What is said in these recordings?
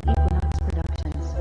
Equinox Productions.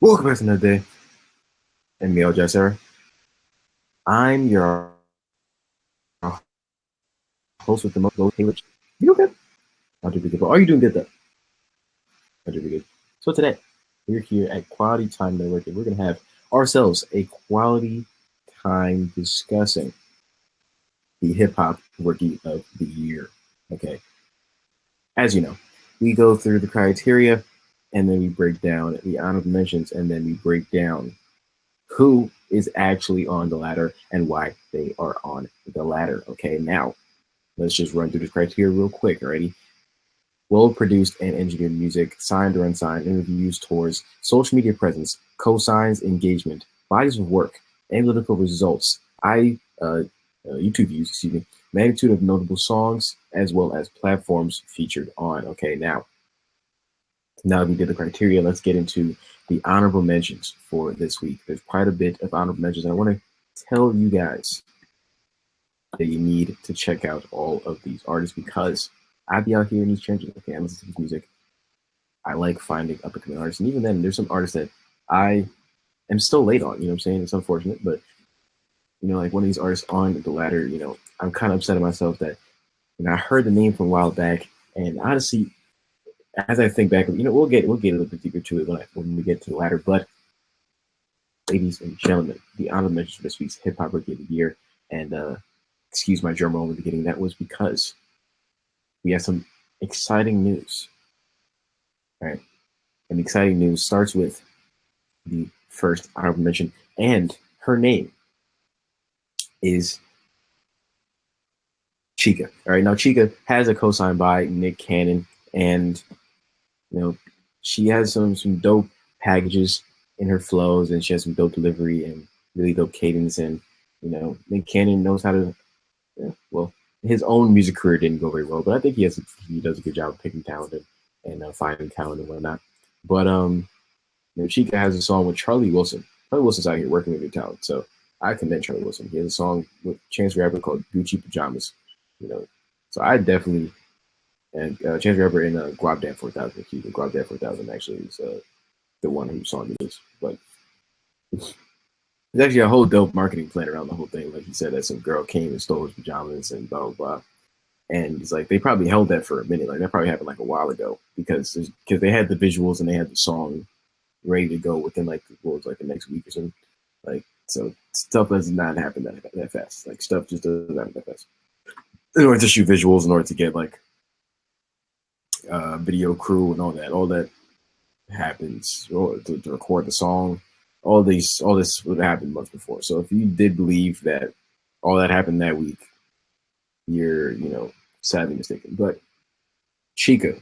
Welcome back to another day in Male Dresser. I'm your host with the most Taylor. You okay? I'll do good. Are you doing good though? I'll do good. So today we're here at Quality Time Network and we're gonna have ourselves a quality time discussing the hip hop rookie of the year. Okay. As you know, we go through the criteria and then we break down the honorable mentions and then we break down who is actually on the ladder and why they are on the ladder. Okay, now let's just run through this criteria real quick. Already, well-produced and engineered music, signed or unsigned, interviews, tours, social media presence, cosigns, engagement, bodies of work, analytical results, YouTube views, excuse me, magnitude of notable songs, as well as platforms featured on. Okay, now that we did the criteria, let's get into the honorable mentions for this week. There's quite a bit of honorable mentions, and I want to tell you guys that you need to check out all of these artists because I be out here in these trenches. Okay, I listen to this music. I like finding up-and-coming artists, and even then, there's some artists that I am still late on. You know what I'm saying? It's unfortunate, but you know, like one of these artists on the ladder, you know, I'm kind of upset at myself that I heard the name from a while back, and honestly, as I think back, you know, we'll get a little bit deeper to it when we get to the ladder. But, ladies and gentlemen, the honorable mention for this week's Hip Hop Rookie of the Year, and excuse my drum roll in the beginning, that was because we have some exciting news. All right, and the exciting news starts with the first honorable mention, and her name is Chica. All right, now Chica has a cosign by Nick Cannon, and you know, she has some dope packages in her flows, and she has some dope delivery and really dope cadence. And you know, Nick Cannon knows how to. Well, his own music career didn't go very well, but I think he does a good job of picking talent and finding talent and whatnot. But you know, Chica has a song with Charlie Wilson. Charlie Wilson's out here working with good talent, so I commend Charlie Wilson. He has a song with Chance the Rapper called Gucci Pajamas. You know, so I definitely. And Chance the Rapper in Guap Dan 4000. Excuse me, Guap Dan 4000 actually is the one whose song it is. But it's actually a whole dope marketing plan around the whole thing. Like he said that some girl came and stole his pajamas and blah, blah, blah. And it's like they probably held that for a minute. Like that probably happened like a while ago because they had the visuals and they had the song ready to go within like what was like the next week or something. Like so stuff does not happen that fast. Like stuff just doesn't happen that fast. In order to shoot visuals, in order to get like video crew and all that happens to record the song. All this would have happened months before. So if you did believe that all that happened that week, you're, you know, sadly mistaken. But Chica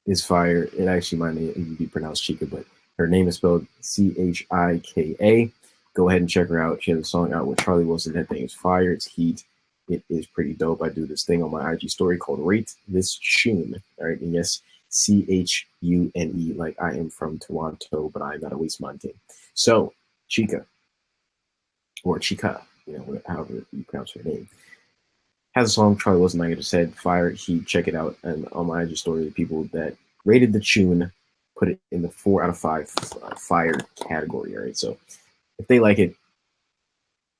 is fire. It actually might be pronounced Chica, but Her name is spelled Chika. Go ahead and check her out. She has a song out with Charlie Wilson. That thing is fire. It's heat. It is pretty dope. I do this thing on my IG story called Rate This Tune. All right. And yes, Chune, like I am from Toronto, but I'm not a waste mountain. So, Chika, or Chika, however you pronounce her name, has a song, Charlie Wilson, like I just said, fire, heat, check it out. And on my IG story, the people that rated the tune put it in the 4 out of 5 fire category. All right. So, if they like it,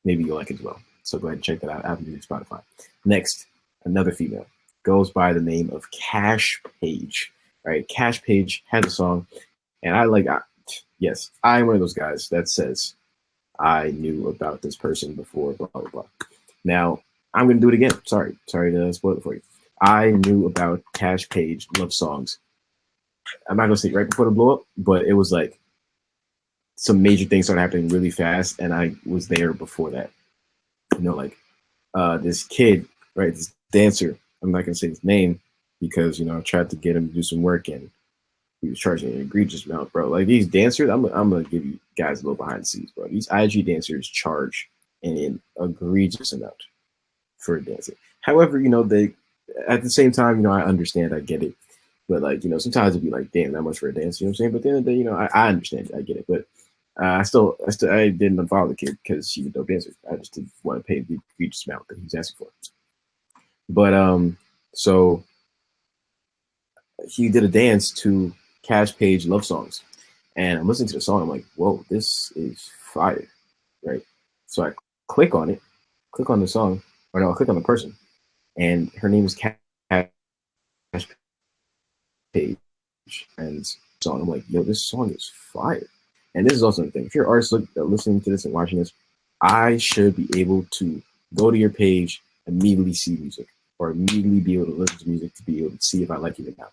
maybe you'll like it as well. So go ahead and check that out. Apple Music, Spotify. Next, another female goes by the name of Cash Page. All right, Cash Page has a song, and yes, I'm one of those guys that says I knew about this person before, blah blah blah. Now I'm gonna do it again. Sorry to spoil it for you. I knew about Cash Page love songs. I'm not gonna say right before the blow up, but it was like some major things started happening really fast, and I was there before that. This kid, right, this dancer, I'm not gonna say his name because I tried to get him to do some work and he was charging an egregious amount, bro. Like these dancers, I'm gonna give you guys a little behind the scenes, bro. These IG dancers charge an egregious amount for dancing. However, they at the same time, I understand, I get it. But sometimes it'd be like, damn, that much for a dance, you know what I'm saying? But at the end of the day, I understand it, I get it. But I didn't unfollow the kid because she's a dope dancer. I just didn't want to pay the egregious amount that he's asking for. But so he did a dance to Cash Page love songs, and I'm listening to the song. I'm like, whoa, this is fire, right? So I click on the song, or no, I click on the person, and her name is Cash Page, and song. I'm like, yo, this song is fire. And this is also the thing. If you're an artist listening to this and watching this, I should be able to go to your page, immediately see music, or immediately be able to listen to music to be able to see if I like it or not.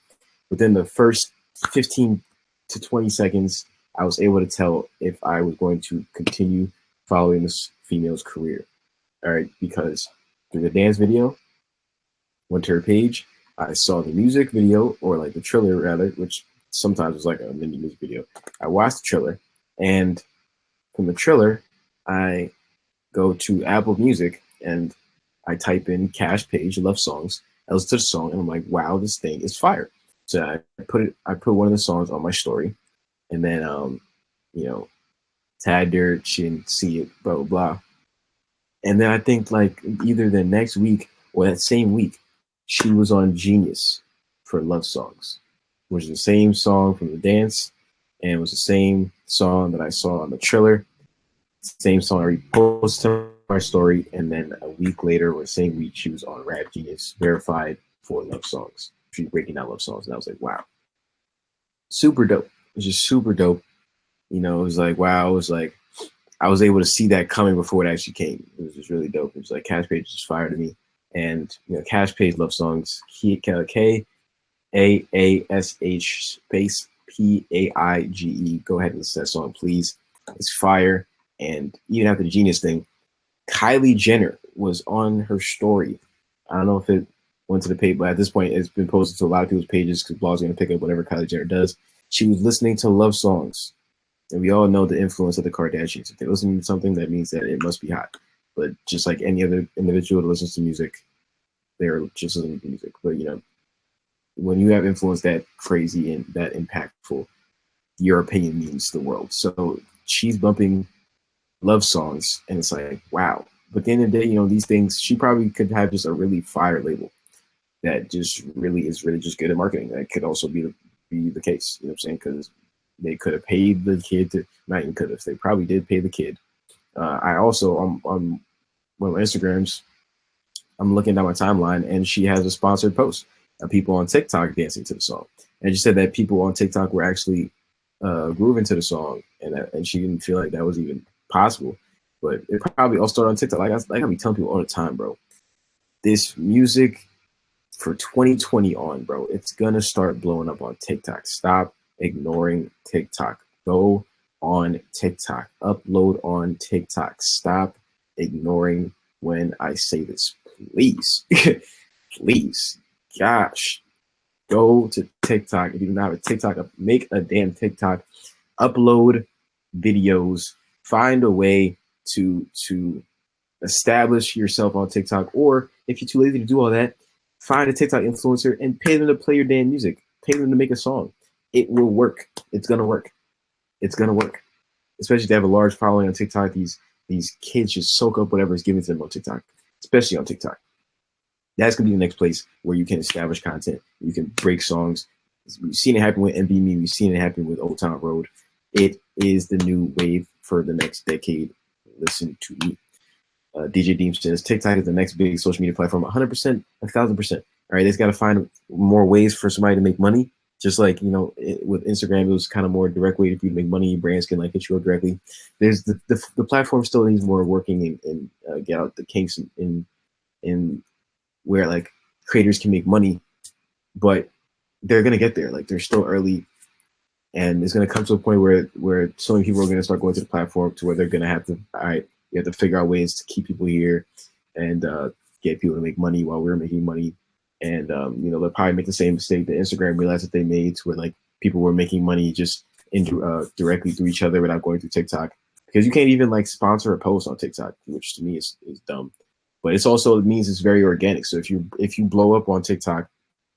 Within the first 15 to 20 seconds, I was able to tell if I was going to continue following this female's career. All right, because through the dance video, went to her page, I saw the music video, or like the trailer rather, which sometimes was like a mini music video. I watched the trailer, and from the trailer, I go to Apple Music and I type in Cash Page love songs. I listen to the song, and I'm like, wow, this thing is fire. So I put one of the songs on my story, and then tagged her. She didn't see it, blah blah blah. And then I think like either the next week or that same week, she was on Genius for love songs, which is the same song from the dance, and it was the same song that I saw on the trailer. Same song I reposted my story, and then a week later, or the same week, she was on Rap Genius, verified for love songs. She's breaking down love songs, and I was like, wow, super dope. It was just super dope. It was like, wow. It was like I was able to see that coming before it actually came. It was just really dope. It was like Cash Page just fire to me, and Cash Page love songs. KAASH space PAIGE. Go ahead and listen to that song, please. It's fire. And even after the Genius thing, Kylie Jenner was on her story. I don't know if it went to the page, but at this point, it's been posted to a lot of people's pages because blogs are going to pick up whatever Kylie Jenner does. She was listening to love songs. And we all know the influence of the Kardashians. If they're listening to something, that means that it must be hot. But just like any other individual that listens to music, they're just listening to music. But, when you have influence that crazy and that impactful, your opinion means the world. So she's bumping love songs, and it's like, wow. But at the end of the day, these things, she probably could have just a really fire label that just really is really just good at marketing. That could also be the case, you know what I'm saying? Because they could have paid the kid to, not even could have, they probably did pay the kid. I also, on one of my Instagrams, I'm looking down my timeline, and she has a sponsored post of people on TikTok dancing to the song. And she said that people on TikTok were actually grooving to the song, and she didn't feel like that was even possible. But it probably all started on TikTok. Like I be telling people all the time, bro, this music for 2020 on, bro, it's gonna start blowing up on TikTok. Stop ignoring TikTok. Go on TikTok. Upload on TikTok. Stop ignoring when I say this, please. Please. Gosh. Go to TikTok. If you don't have a TikTok, make a damn TikTok. upload videos, find a way to establish yourself on TikTok, or if you're too lazy to do all that, find a TikTok influencer and pay them to play your damn music. Pay them to make a song. It will work. It's gonna work. It's gonna work. Especially if they have a large following on TikTok. These kids just soak up whatever is given to them on TikTok, especially on TikTok. That's gonna be the next place where you can establish content. You can break songs. We've seen it happen with MB Me. We've seen it happen with Old Town Road. It is the new wave for the next decade. Listen to me. DJ Deem says TikTok is the next big social media platform. 100%, 1,000%. All right, they've got to find more ways for somebody to make money. Just like, you know, with Instagram, it was kind of more direct way for you to make money. Brands can like hit you up directly. There's the platform still needs more working and get out the kinks in where like creators can make money, but they're gonna get there. Like they're still early, and it's gonna come to a point where so many people are gonna start going to the platform to where they're gonna have to, all right, you have to figure out ways to keep people here and get people to make money while we're making money. And you know, they'll probably make the same mistake that Instagram realized that they made, to where like people were making money just directly through each other without going through TikTok, because you can't even like sponsor a post on TikTok, which to me is dumb. But it means it's very organic. So if you blow up on TikTok,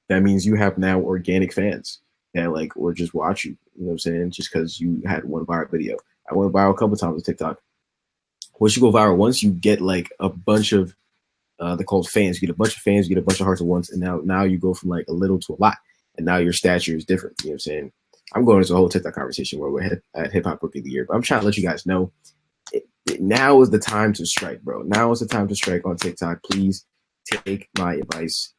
that means you have now organic fans that like or just watch you. You know what I'm saying? Just because you had one viral video. I went viral a couple times on TikTok. Once you go viral once, you get like a bunch of they're called fans. You get a bunch of fans, you get a bunch of hearts at once, and now you go from like a little to a lot, and now your stature is different. You know what I'm saying? I'm going into a whole TikTok conversation where we're at Hip Hop Rookie of the Year, but I'm trying to let you guys know now is the time to strike, bro. Now is the time to strike on TikTok. Please take my advice.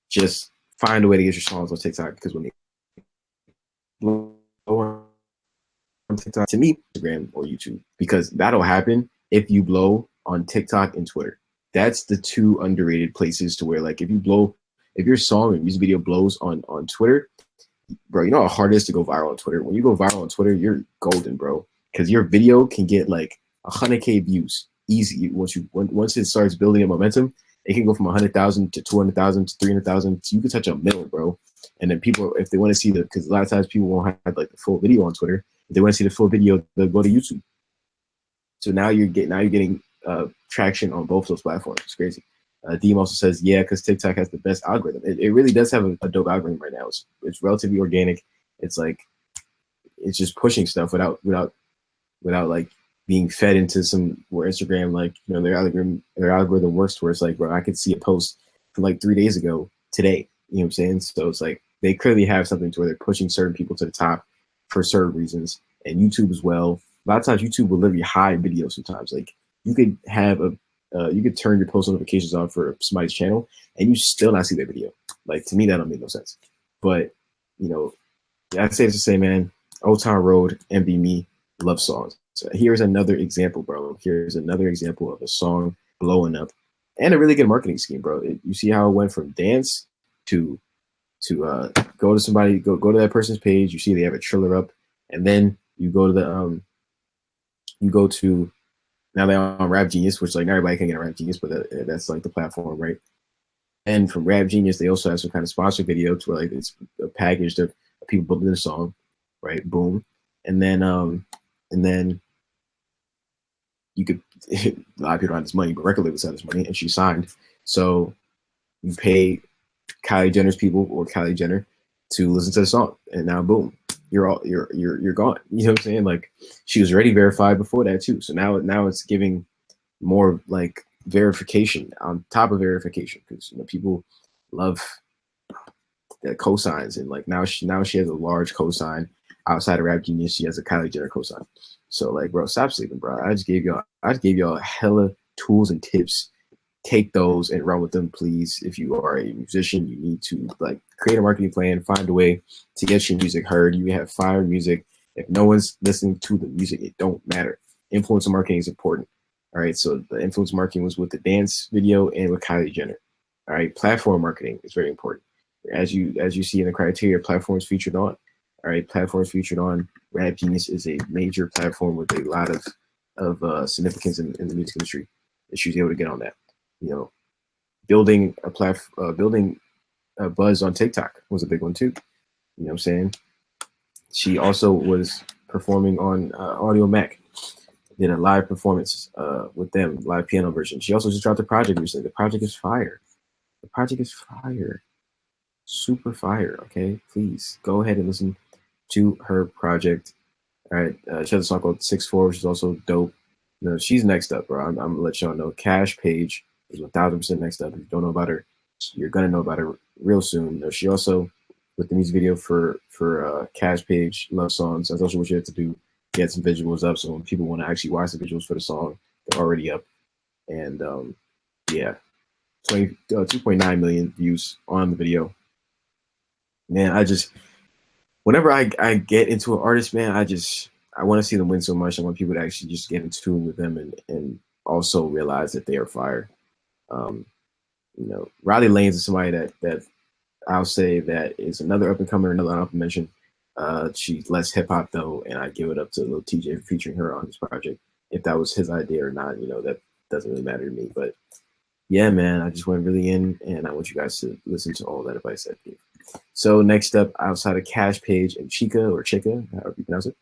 Just find a way to get your songs on TikTok, because when they blow on TikTok, to me, Instagram or YouTube, because that'll happen if you blow on TikTok and Twitter. That's the two underrated places to where like if your song and music video blows on Twitter, bro, you know how hard it is to go viral on Twitter. When you go viral on Twitter, you're golden, bro, because your video can get like 100K views easy. Once it starts building a momentum, it can go from 100,000 to 200,000 to 300,000. So you can touch 1 million, bro. And then people, if they want to see because a lot of times people won't have like the full video on Twitter. If they want to see the full video, they'll go to YouTube. So now you're getting traction on both those platforms. It's crazy. Deem also says, yeah, because TikTok has the best algorithm. It really does have a dope algorithm right now. It's relatively organic. It's like it's just pushing stuff without like being fed into some where Instagram, like, you know, their algorithm works to where it's like, bro, I could see a post from like 3 days ago today. You know what I'm saying? So it's like they clearly have something to where they're pushing certain people to the top for certain reasons, and YouTube as well. A lot of times YouTube will literally hide videos sometimes. Like you could have you could turn your post notifications on for somebody's channel and you still not see their video. Like to me, that don't make no sense. But you know, I say this to say, man, Old Town Road, MB Me, love songs. So here's another example, bro. Here's another example of a song blowing up and a really good marketing scheme, bro. You see how it went from dance to go to somebody, go to that person's page. You see they have a trailer up, and then you go to the now they're on Rap Genius, which like not everybody can get on Rap Genius, but that's like the platform, right? And from Rap Genius, they also have some kind of sponsor video to where like it's a package of people building a song, right? Boom, and then you could a lot of people don't have this money, but record labels have this money, and she signed, so you pay Kylie Jenner's people or Kylie Jenner to listen to the song, and now boom, you're gone. You know what I'm saying? Like she was already verified before that too. So now it's giving more like verification on top of verification, because you know people love the cosigns, and like now she has a large cosign outside of Rap Genius. She has a Kylie Jenner cosign. So like, bro, stop sleeping, bro. I just gave y'all hella tools and tips. Take those and run with them, please. If you are a musician, you need to like create a marketing plan, find a way to get your music heard. You have fire music. If no one's listening to the music, it don't matter. Influencer marketing is important. All right. So the influence marketing was with the dance video and with Kylie Jenner. All right. Platform marketing is very important. As you see in the criteria, platforms featured on. All right. Platforms featured on. Rap Genius is a major platform with a lot of significance in the music industry. And she was able to get on that. You know, building a buzz on TikTok was a big one too. You know what I'm saying? She also was performing on Audio Mac. Did a live performance with them, live piano version. She also just dropped a project recently. The project is fire. The project is fire. Super fire. Okay, please go ahead and listen to her project. All right, she has a song called 6'4", which is also dope. You know, she's next up, bro. I'm gonna let y'all know. Cash Page is 1000% next up. If you don't know about her, you're gonna know about her real soon. She also, with the music video for Cash Page Love Songs, that's also what you have to do. Get some visuals up, so when people want to actually watch the visuals for the song, they're already up. And yeah, 2.9 million views on the video. Man, I just, whenever I get into an artist, man, I want to see them win so much. I want people to actually just get in tune with them and also realize that they are fire. You know, Riley Lanes is somebody that I'll say that is another up and comer, another honorable mention. She's less hip hop though, and I give it up to Lil TJ for featuring her on this project. If that was his idea or not, you know, that doesn't really matter to me. But yeah, man, I just went really in, and I want you guys to listen to all that advice I gave. So next up, outside of Cash Page and Chica, however you pronounce it,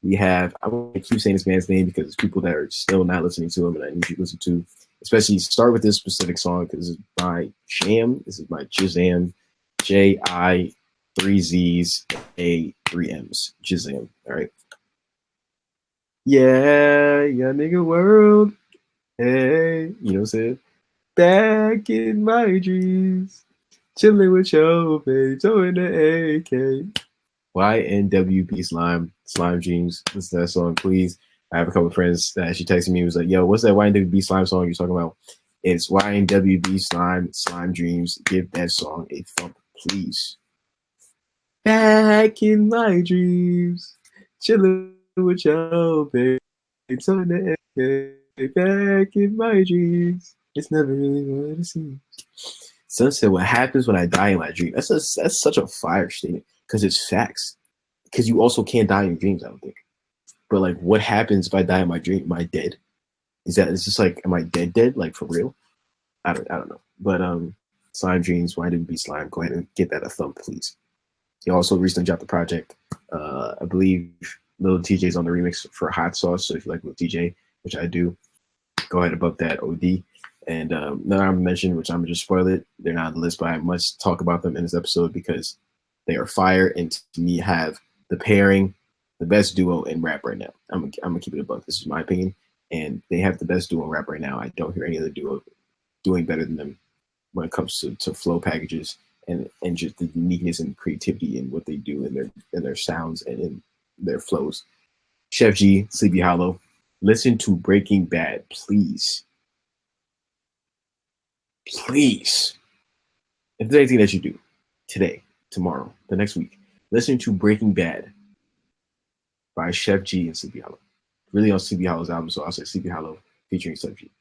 we have, I want to keep saying this man's name because there's people that are still not listening to him, and I need you to listen to. Especially start with this specific song because this is my jam. This is my Jizam. J-I, 3 Z's, A, 3 M's. Jizam. All right. Yeah, nigga world. Hey, you know what I'm saying? Back in my dreams, chilling with your babe, throwing the AK. YNW Slime Dreams. Listen to that song, please. I have a couple of friends that actually texted me. Was like, "Yo, what's that YNW Slime song you're talking about?" It's YNW Slime Dreams. Give that song a thump, please. Back in my dreams, chilling with your babe, it's on the AK. Back in my dreams, it's never really what it seems. Sunset, what happens when I die in my dream? That's such a fire statement because it's facts. Because you also can't die in your dreams, I don't think. But like, what happens if I die in my dream? Am I dead? It's just like, am I dead? Like for real? I don't know. But Slime Dreams, YNW Slime, go ahead and get that a thump, please. He also recently dropped the project. I believe Lil TJ's on the remix for Hot Sauce. So if you like Lil TJ, which I do, go ahead and bump that OD. And another I'm mentioned, which I'm gonna just spoil it. They're not on the list, but I must talk about them in this episode because they are fire and to me have the pairing, the best duo in rap right now. I'm gonna keep it a buck. This is my opinion, and they have the best duo in rap right now. I don't hear any other duo doing better than them when it comes to flow packages and just the uniqueness and creativity in what they do in their sounds and in their flows. Chef G, Sleepy Hollow, listen to Breaking Bad, please. Please. If there's anything that you do today, tomorrow, the next week, listen to Breaking Bad by Chef G and Sleepy Hollow. Really on Sleepy Hollow's album, so I'll say Sleepy Hollow featuring Chef G.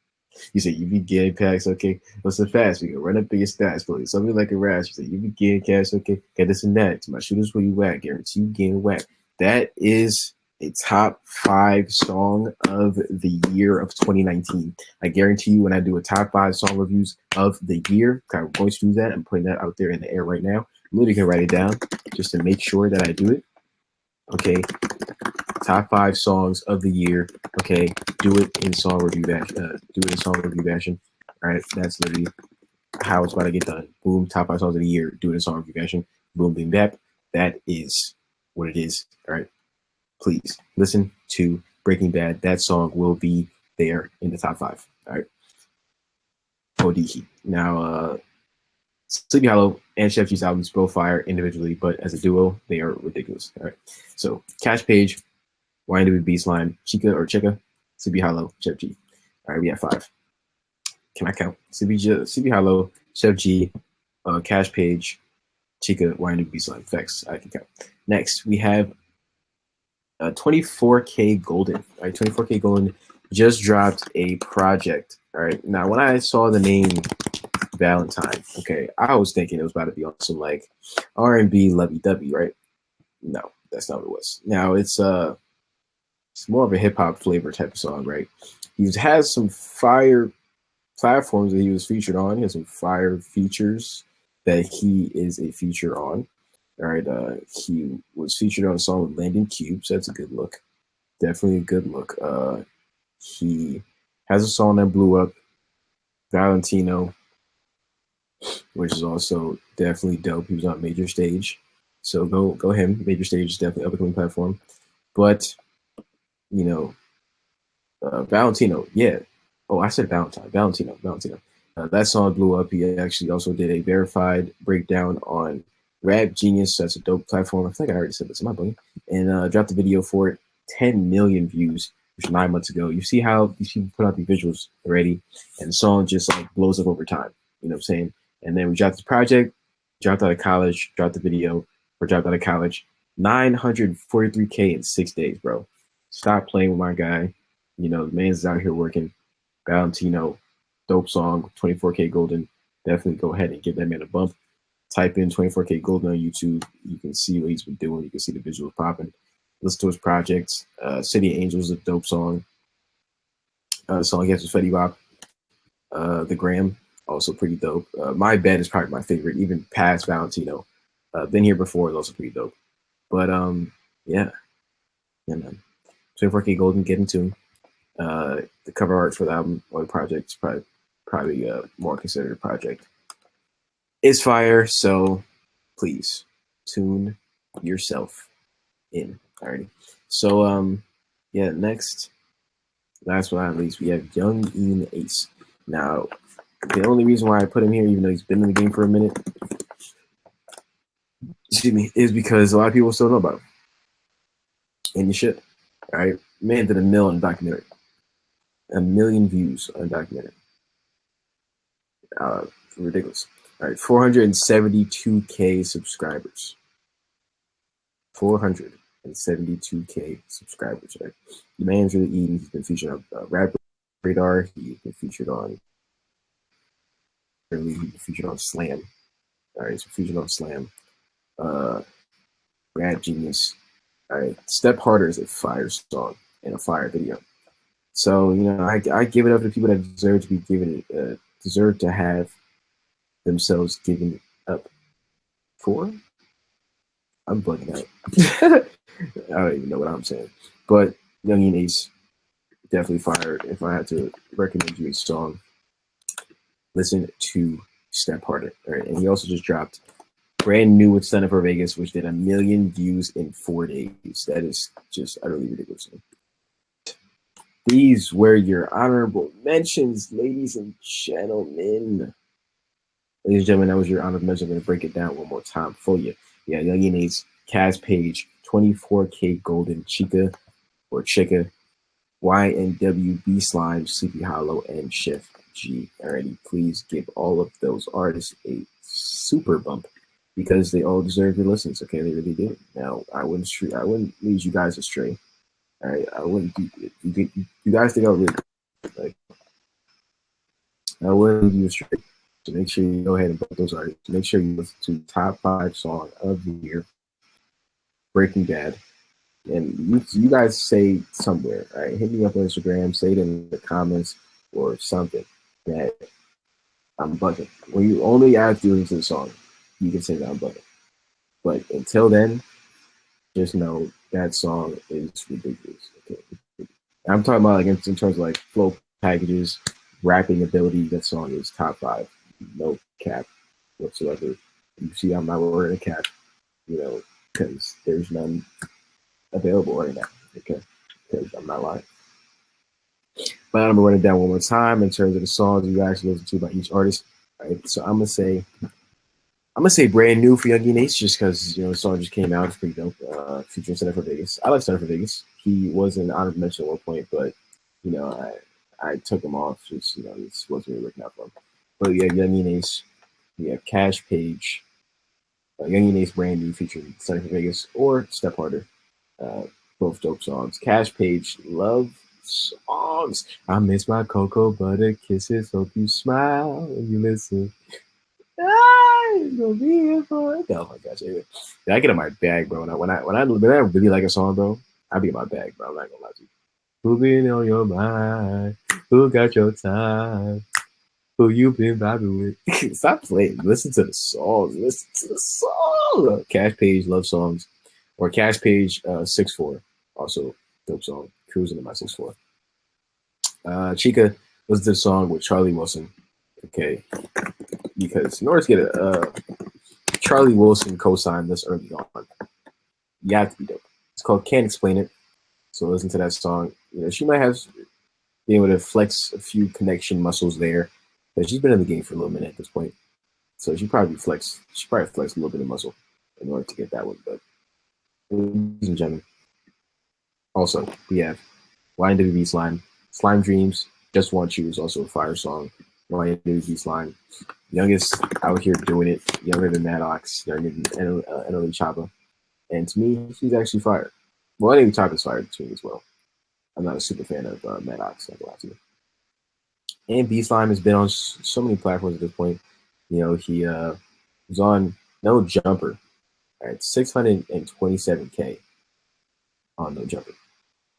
You say you be getting packs, okay? Listen fast, we can run up in your stats, please. Something like a rash. You say you be getting cash, okay? Get this and that. To my shooters, where you at? Guarantee you getting whacked. That is a top 5 song of the year of 2019. I guarantee you, when I do a top 5 song reviews of the year, I'm going to do that. I'm putting that out there in the air right now. I'm literally gonna write it down just to make sure that I do it. Okay, top 5 songs of the year. Okay, do it in song review fashion. All right, that's literally how it's about to get done. Boom, top 5 songs of the year. Do it in song review fashion. Boom, bing, bap. That is what it is. All right, please listen to Breaking Bad. That song will be there in the top 5. All right, OD heat. Now, Sleepy Hollow and Chef G's albums both fire individually, but as a duo, they are ridiculous. All right, so Cash Page, YNW Slime, Chica, Sleepy Hollow, Chef G. All right, we have 5. Can I count? Sleepy Hollow, Chef G, Cash Page, Chica, YNW Slime. Facts, I can count. Next, we have 24K Golden. All right, 24K Golden just dropped a project. All right, now when I saw the name Valentine, okay, I was thinking it was about to be on some like R&B lovey-dovey, right? No, that's not what it was. Now it's more of a hip-hop flavor type of song, right? He has some fire platforms that he was featured on. He has some fire features that he is a feature on. All right, he was featured on a song with Landon Cube, so that's a good look. Definitely a good look. He has a song that blew up, Valentino, which is also definitely dope. He was on Major Stage, so go him. Major Stage is definitely up and coming platform. But you know, Valentino, yeah. Oh, I said Valentine. Valentino. That song blew up. He actually also did a verified breakdown on Rap Genius. That's a dope platform. I think I already said this. Am I bugging? And dropped a video for it. 10 million views, which was 9 months ago. You see how these people put out the visuals already, and the song just like blows up over time. You know what I'm saying? And then we dropped this project, dropped out of college, dropped the video, or dropped out of college. 943K in 6 days, bro. Stop playing with my guy. You know, the man's out here working. Valentino, dope song, 24K Golden. Definitely go ahead and give that man a bump. Type in 24K Golden on YouTube. You can see what he's been doing. You can see the visuals popping. Listen to his projects. City Angels is a dope song. The song he has with Fetty Wap. The Gram, also pretty dope. My Bed is probably my favorite, even past Valentino. Been Here Before is also pretty dope. But yeah, man. 24K Golden, get into him. The cover art for the album or the project is probably more considered a project. It's fire, so please tune yourself in. Alrighty. So yeah, next, last but not least, we have Young Ian Ace. Now, the only reason why I put him here, even though he's been in the game for a minute, is because a lot of people still know about him. And you should. All right, man did $1 million documentary. 1 million views on documentary. Ridiculous. All right, 472K subscribers. 472K subscribers. Right? The man's really eating. He's been featured on Rap Radar. He's been featured on. He's been featured on Slam. All right, he's been featured on Slam. Rap Genius. All right, Step Harder is a fire song and a fire video. So you know, I give it up to people that deserve to be given it, deserve to have themselves given up for. I'm bugging out. I don't even know what I'm saying. But Young Ian Ace, definitely fire. If I had to recommend you a song, listen to Step Harder. All right, and he also just dropped brand new with Stunning for Vegas, which did 1 million views in 4 days. That is just utterly ridiculous. These were your honorable mentions, ladies and gentlemen. Ladies and gentlemen, that was your honorable mention. I'm going to break it down one more time for you. Yeah, Young Ian Ace, Kaz Page, 24K Golden, Chica or Chica, YNW Slime, Sleepy Hollow, and Chef G. Alrighty, please give all of those artists a super bump because they all deserve your listens. Okay, they really do. Now, I wouldn't lead you guys astray. All right, I wouldn't. You guys think I would really like? I wouldn't lead you astray. So make sure you go ahead and book those artists. Make sure you listen to top 5 song of the year, Breaking Bad. And you guys say somewhere, all right? Hit me up on Instagram, say it in the comments or something that I'm bugging. When you only add feelings to the song, you can say that I'm bugging. But until then, just know that song is ridiculous. Okay? I'm talking about like in terms of like flow packages, rapping ability. That song is top 5, no cap whatsoever. You see, I'm not wearing a cap, you know, because there's none available right now. Okay, because I'm not lying. But I'm gonna run it down one more time in terms of the songs you guys listen to by each artist. All right, so I'm gonna say brand new for Young Ian Ace just because you know the song just came out. It's pretty dope. Featuring Stunning for Vegas. I like Stunning for Vegas. He was an honorable mention at one point, but you know I took him off. Just you know this wasn't really working out for him. But yeah, Young Ian Ace. We have Cash Page. Young Ian Ace brand new featuring Stunning for Vegas or Step Harder. Both dope songs. Cash Page, love songs. I miss my cocoa butter kisses. Hope you smile when you listen. Gonna be here for it. Oh my gosh, I get in my bag, bro. When I really like a song, bro, I be in my bag, bro. I'm not gonna lie to you. Who been on your mind? Who got your time? Who you been vibing with? Stop playing. Listen to the songs. Listen to the songs. Cash Page Love Songs, or Cash Page 6'4", also dope song. Cruising in my 6'4". Chica was the song with Charlie Wilson. Okay, because in order to get a Charlie Wilson co-sign this early on, you have to be dope. It's called Can't Explain It. So listen to that song. You know, she might have been able to flex a few connection muscles there, but she's been in the game for a little minute at this point. So she probably flexed a little bit of muscle in order to get that one. But ladies and gentlemen, also we have YNW Slime Dreams, Just Want You is also a fire song. YNW Slime, youngest out here doing it, younger than Maddox, younger than NLE Choppa. And to me, he's actually fired. Well, NLE Choppa's fired to me as well. I'm not a super fan of Maddox, like last year. And B Slime has been on so many platforms at this point. You know, he was on No Jumper at 627K on No Jumper.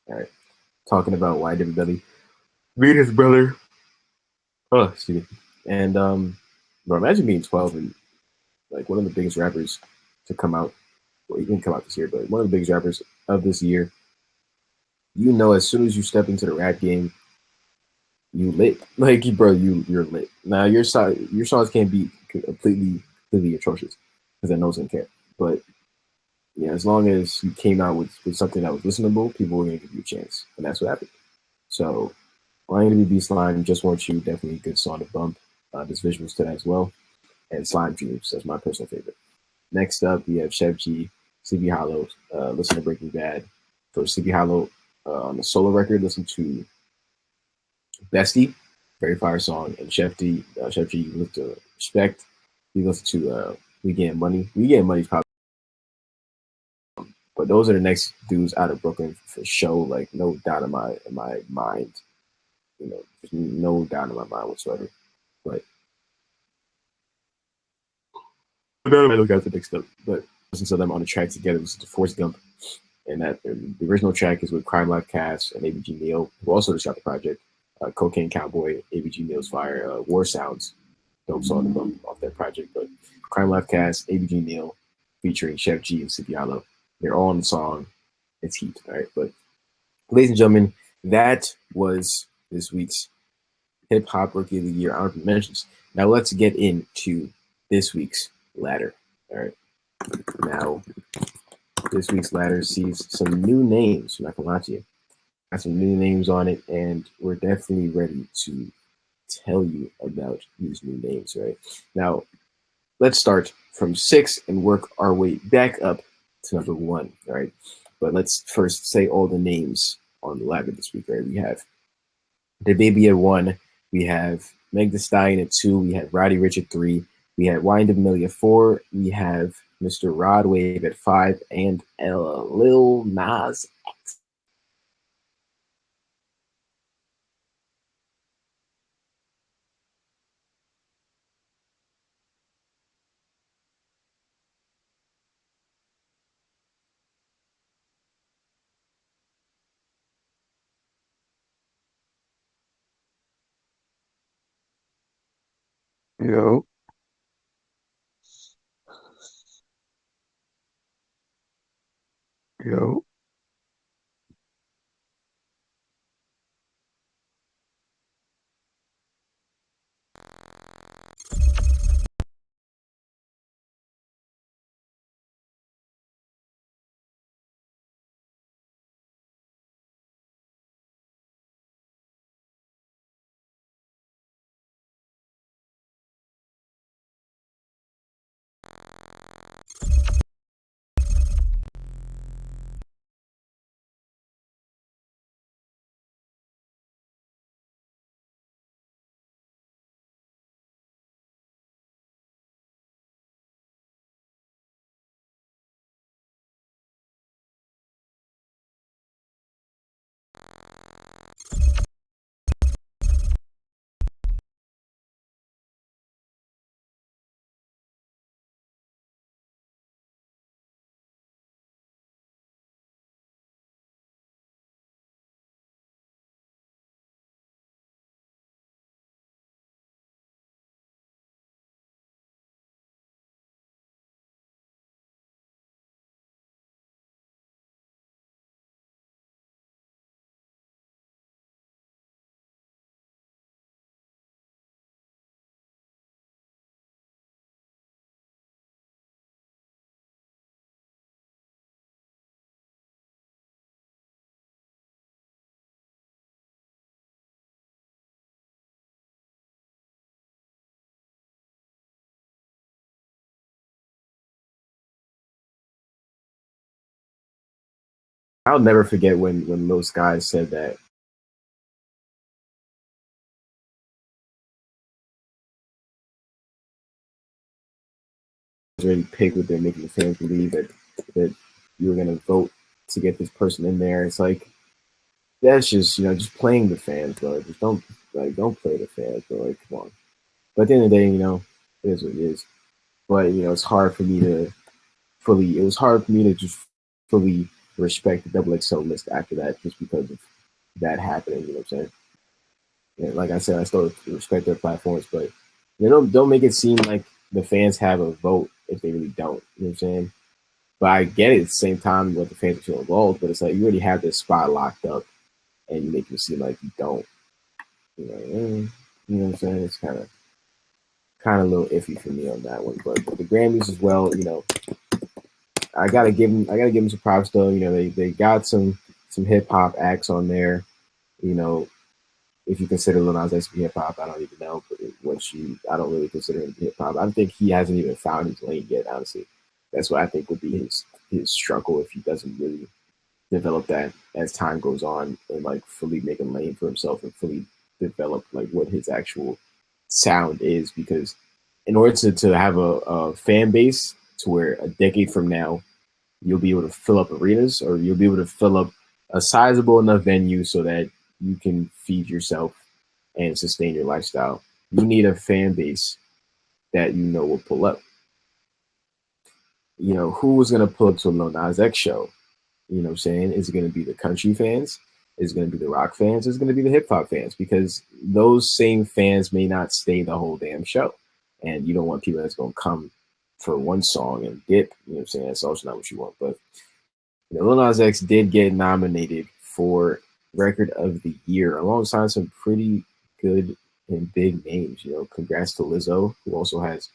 All right. Talking about YNW MElly beat his brother. Oh, excuse me. And bro, imagine being 12 and like one of the biggest rappers to come out. Well, he didn't come out this year, but one of the biggest rappers of this year. You know, as soon as you step into the rap game, you lit. Like, bro, you're lit. Now your songs can't be completely atrocious because I know it's gonna care. But yeah, as long as you came out with something that was listenable, people were gonna give you a chance, and that's what happened. So, YNW Slime, Just Want You, definitely a good song to bump. There's visuals to that as well, and Slime Dreams, that's my personal favorite. Next up, we have Chef G, Sleepy Hollow. Listen to Breaking Bad. For Sleepy Hollow, on the solo record, listen to Bestie, very fire song, and Chef G, you listen to Respect. You listen to We Getting Money. We Getting Money is probably, but those are the next dudes out of Brooklyn for show. Like no doubt in my mind, you know, there's no doubt in my mind whatsoever. But I look out the next up. But listen to them on the track together. Listen to Forrest Gump, and that the original track is with Crime Life Cast and ABG Neal, who also just shot the project. Cocaine Cowboy, ABG Neal's Fire, War Sounds, dope song to bump off that project. But Crime Life Cast, ABG Neal, featuring Chef G and Sleepy Hollow, they're all on the song. It's heat, all right? But ladies and gentlemen, that was this week's Hip Hop Rookie of the Year honorable mentions. Now let's get into this week's ladder. All right. Now, this week's ladder sees some new names. I'm not gonna lie to you. Got some new names on it, and we're definitely ready to tell you about these new names. Right now, let's start from 6 and work our way back up to number 1. All right, but let's first say all the names on the ladder this week. Right, we have the Baby at 1, we have Meg Thee Stallion at 2, we have Roddy Ricch at 3, we have YNW MElly at 4, we have Mr. Rod Wave at 5, and Lil Nas X. Yo, yo, I'll never forget when those guys said that already picked what they're making the fans believe that you were gonna vote to get this person in there. It's like that's just just playing the fans, bro. Just don't play the fans, bro. Like come on. But at the end of the day, it is what it is. But it's hard for me to fully. It was hard for me to just fully respect the double XL list after that, just because of that happening. You know what I'm saying? And like I said, I still respect their platforms, but don't make it seem like the fans have a vote if they really don't. You know what I'm saying? But I get it at the same time what the fans feel involved, but it's like you already have this spot locked up and you make it seem like you don't. You know what I'm saying? It's kind of a little iffy for me on that one. But the Grammys as well, I gotta give them some props though. They got some hip hop acts on there. You know, if you consider Lil Nas X to be hip hop, I don't even know. But I don't really consider him hip hop. I think he hasn't even found his lane yet. Honestly, that's what I think would be his struggle if he doesn't really develop that as time goes on and like fully make a lane for himself and fully develop like what his actual sound is. Because in order to have a fan base to where a decade from now you'll be able to fill up arenas or you'll be able to fill up a sizable enough venue so that you can feed yourself and sustain your lifestyle, you need a fan base that will pull up. Who was going to pull up to a Lil Nas X show? You know what I'm saying? Is it going to be the country fans? Is it going to be the rock fans? Is it going to be the hip hop fans? Because those same fans may not stay the whole damn show. And you don't want people that's going to come for one song and dip. You know what I'm saying? That's also not what you want. But Lil Nas X did get nominated for Record of the Year alongside some pretty good and big names. Congrats to Lizzo, who also has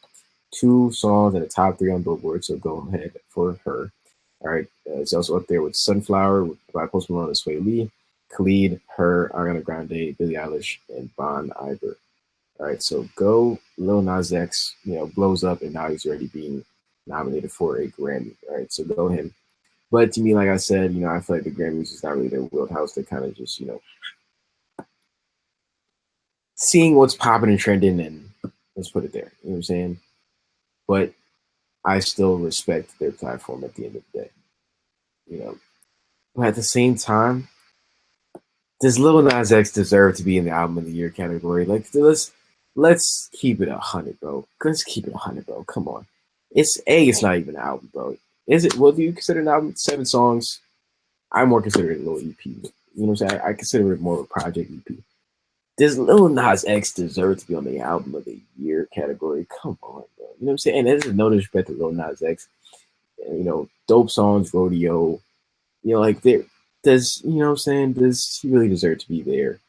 2 songs in the top 3 on Billboard. So go ahead for her. All right, it's also up there with Sunflower by Post Malone and Sway Lee, Khalid, Her, Ariana Grande, Billie Eilish, and Bon Iver. All right, so go Lil Nas X, blows up, and now he's already being nominated for a Grammy. All right, so go him. But to me, like I said, I feel like the Grammys is not really their wheelhouse. They kind of just, seeing what's popping and trending, and let's put it there. You know what I'm saying? But I still respect their platform at the end of the day. But at the same time, does Lil Nas X deserve to be in the Album of the Year category? Like, let's keep it 100, bro. Let's keep it 100, bro. Come on. It's not even an album, bro. Is it? Well, do you consider an album 7 songs? I more consider it a little EP. You know what I'm saying? I consider it more of a project EP. Does Lil Nas X deserve to be on the Album of the Year category? Come on, bro. You know what I'm saying? And there's no disrespect to Lil Nas X. Dope songs, rodeo. Like there. Does you know what I'm saying? Does he really deserve to be there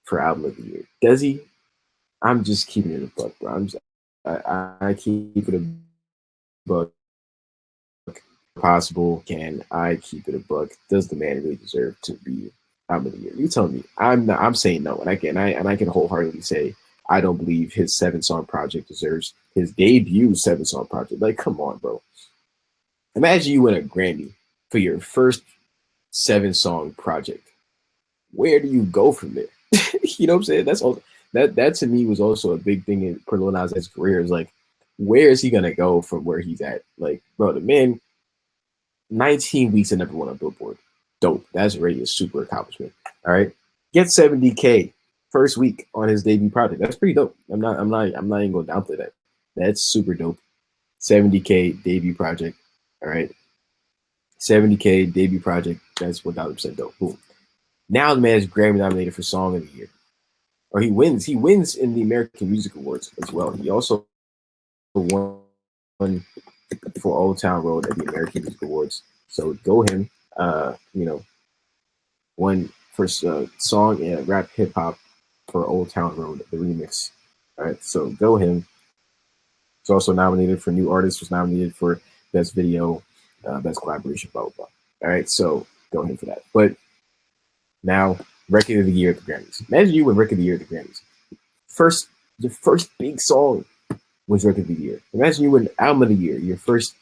for Album of the Year? Does he? I'm just keeping it a buck, bro. I keep it a buck. Possible. Can I keep it a buck? Does the man really deserve to be Album of the Year? You tell me. I'm saying no, and I can wholeheartedly say I don't believe his 7-song project deserves his debut 7-song project. Like, come on, bro. Imagine you win a Grammy for your first 7-song project. Where do you go from there? You know what I'm saying? That's all. That to me was also a big thing in Lil Nas X's career. Is like, where is he gonna go from where he's at? Like, bro, the man, 19 weeks and number 1 on Billboard. Dope. That's already a super accomplishment. All right, get 70K first week on his debut project. That's pretty dope. I'm not even gonna downplay that. That's super dope. 70K debut project. All right. 70K debut project. That's 1,000% dope. Boom. Now the man is Grammy nominated for Song of the Year. Or he wins. He wins in the American Music Awards as well. He also won for Old Town Road at the American Music Awards. So go him. Won for song and rap hip hop for Old Town Road, the remix. All right, so go him. He's also nominated for New Artist. Was nominated for Best Video, Best Collaboration, blah blah blah. All right, so go him for that. But now, Record of the Year at the Grammys. Imagine you win Record of the Year at the Grammys. The first big song was Record of the Year. Imagine you win Album of the Year, your first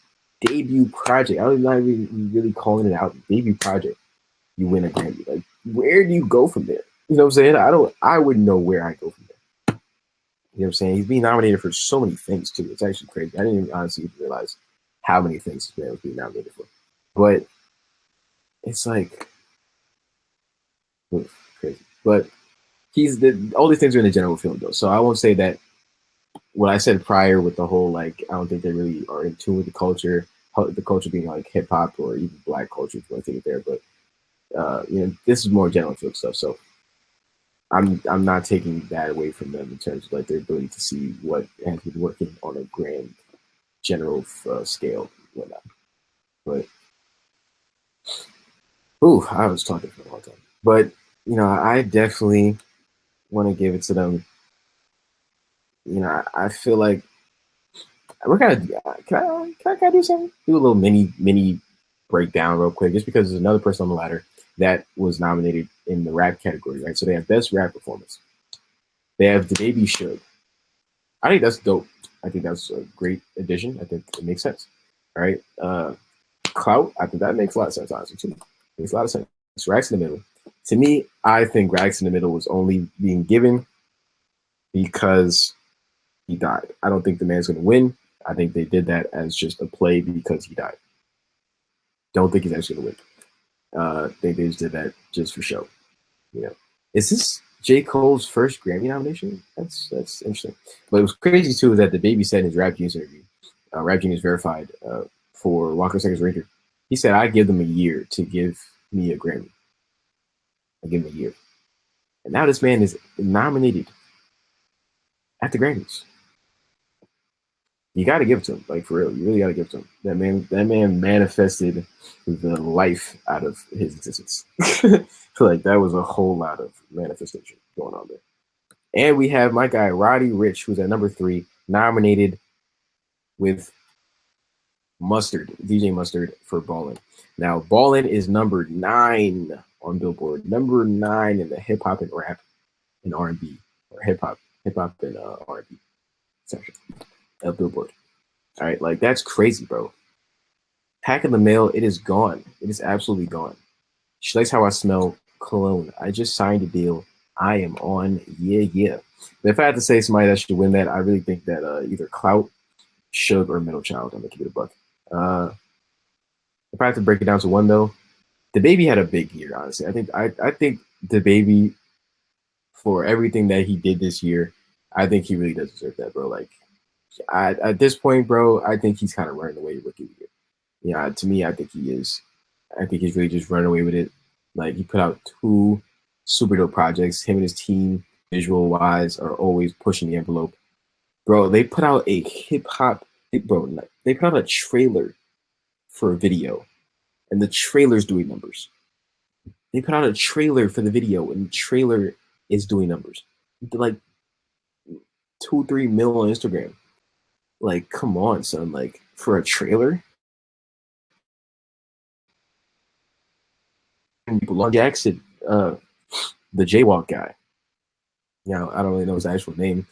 debut project. I'm not even really calling it out debut project. you win a Grammy. Like, where do you go from there? You know what I'm saying? I wouldn't know where I go from there. You know what I'm saying? He's being nominated for so many things too. It's actually crazy. I didn't even honestly realize how many things this man was being nominated for. But it's like, oof, crazy. But all these things are in the general field though. So I won't say that what I said prior with the whole like I don't think they really are in tune with the culture being like hip hop or even black culture if you want to take it there. But this is more general field stuff. So I'm not taking that away from them in terms of like their ability to see what has been working on a grand general scale and whatnot. But I was talking for a long time. But I definitely want to give it to them. I feel like we're can I do something? Do a little mini breakdown real quick, just because there's another person on the ladder that was nominated in the rap category, right? So they have best rap performance. They have the Baby Should. I think that's dope. I think that's a great addition. I think it makes sense. All right. Clout, I think that makes a lot of sense, honestly, too. It makes a lot of sense. Rags in the Middle. To me, I think Rags in the Middle was only being given because he died. I don't think the man's going to win. I think they did that as just a play because he died. Don't think he's actually going to win. They just did that just for show. Is this J. Cole's first Grammy nomination? That's interesting. But it was crazy too is that the Baby said in his Rap Genius interview, Rap Genius verified for Walker Seconds Ranger, he said, "I give them a year to give me a Grammy. I give him a year." And now this man is nominated at the Grammys. You got to give it to him, like for real. You really got to give it to him. That man manifested the life out of his existence. Like that was a whole lot of manifestation going on there. And we have my guy Roddy Ricch, who's at number 3, nominated with DJ Mustard for Ballin'. Now Ballin' is number 9 on Billboard, number 9 in the hip hop and rap and R&B, or hip hop and R&B section of Billboard. All right, like that's crazy, bro. Pack in the mail, it is gone. It is absolutely gone. She likes how I smell cologne. I just signed a deal. I am on. Yeah. But if I had to say somebody that should win that, I really think that either Clout, Suge, or Middle Child. I'm gonna keep it a buck. If I had to break it down to one though, the Baby had a big year. Honestly, I think the Baby, for everything that he did this year, I think he really does deserve that, bro. Like, at this point, bro, I think he's kind of running away with it. Yeah, to me, I think he is. I think he's really just running away with it. Like, he put out 2 super dope projects. Him and his team, visual wise, are always pushing the envelope. Bro, they put out a hip hop, they put out a trailer for a video, and the trailer's doing numbers. They put out a trailer for the video, and the trailer is doing numbers. Like 2-3 mil on Instagram. Like, come on, son. Like, for a trailer? Jackson, the Jaywalk guy. I don't really know his actual name.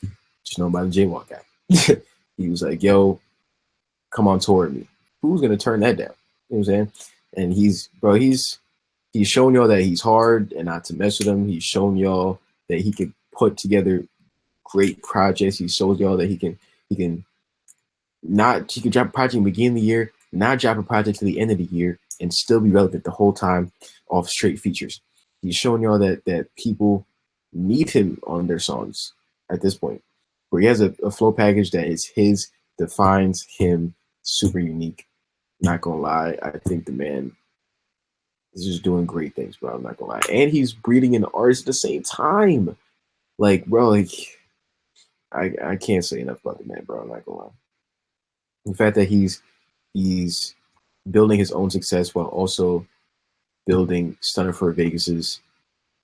Just know about the Jaywalk guy. He was like, "Yo, come on tour with me." Who's gonna turn that down? You know what I'm saying? And he's shown y'all that he's hard and not to mess with him. He's shown y'all that he can put together great projects. He shows y'all that he can drop a project in the beginning of the year, not drop a project to the end of the year, and still be relevant the whole time off straight features. He's showing y'all that people need him on their songs at this point, where he has a flow package that is his, defines him, super unique. Not gonna lie, I think the man is just doing great things, bro. I'm not gonna lie, and he's breeding an artist at the same time. Like, bro, like I can't say enough about the man, bro. I'm not gonna lie. The fact that he's building his own success while also building Stunner for Vegas's,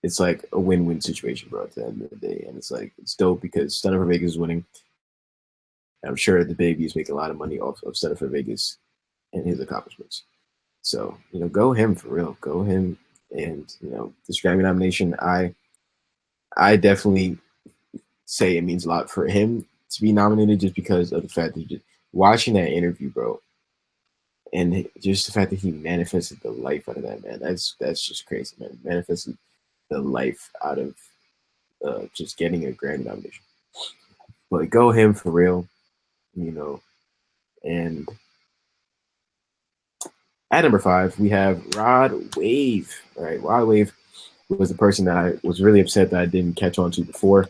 it's like a win-win situation, bro, at the end of the day. And it's like, it's dope because Stunner for Vegas is winning. And I'm sure the Baby is making a lot of money off of Stunner for Vegas and his accomplishments. So, go him for real. Go him. And, this Grammy nomination, I definitely say it means a lot for him to be nominated just because of the fact that watching that interview, bro, and just the fact that he manifested the life out of that, man, that's just crazy, man. Manifested the life out of just getting a Grammy nomination. But go him for real, you know. And at number 5, we have Rod Wave. All right, Rod Wave was the person that I was really upset that I didn't catch on to before.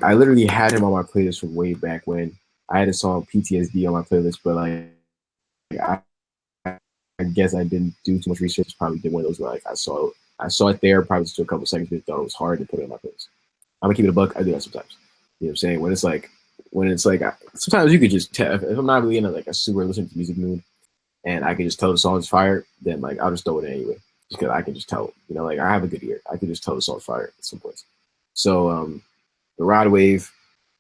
I literally had him on my playlist from way back when. I had a song PTSD on my playlist, but like I guess I didn't do too much research. Probably did one of those where like I saw it there, probably just took a couple seconds, but thought it was hard to put it on my playlist. I'm gonna keep it a buck. I do that sometimes. You know what I'm saying? When it's like sometimes you could just tell if I'm not really in like a super listening to music mood, and I can just tell the song's fire, then like I'll just throw it in anyway, just because I can just tell. You know, like I have a good ear. I can just tell the song's fire at some points. So the Rod Wave,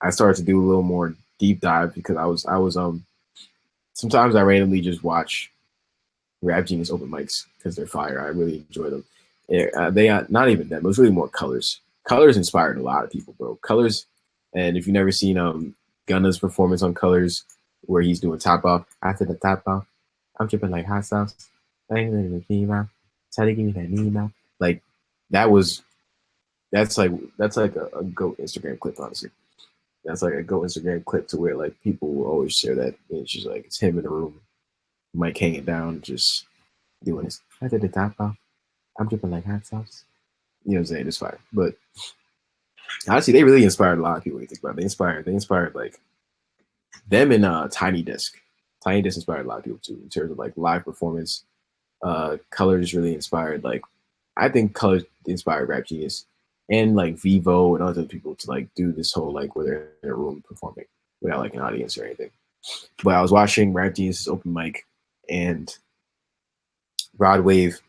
I started to do a little more deep dive because I was sometimes I randomly just watch Rap Genius open mics because they're fire. I really enjoy them. They are not even them. It was really more Colors. Colors inspired a lot of people, bro. Colors, and if you've never seen Gunna's performance on Colors, where he's doing top off after the top off, I'm dripping like hot sauce. Try to give me that knee now. Like that's like a GOAT Instagram clip, honestly. That's like a GOAT Instagram clip to where like people will always share that. And it's just like it's him in the room, mic hanging down, just doing this. I did the top off. I'm dripping like hot sauce. You know what I'm saying? It's fire. But honestly, they really inspired a lot of people when you think about it. They inspired like them and Tiny Desk. Tiny Desk inspired a lot of people too in terms of like live performance. Colors really inspired like I think Colors inspired Rap Genius and like Vivo and other people to like do this whole like where they're in a room performing without like an audience or anything. But I was watching Rap Genius' open mic and Rod Wave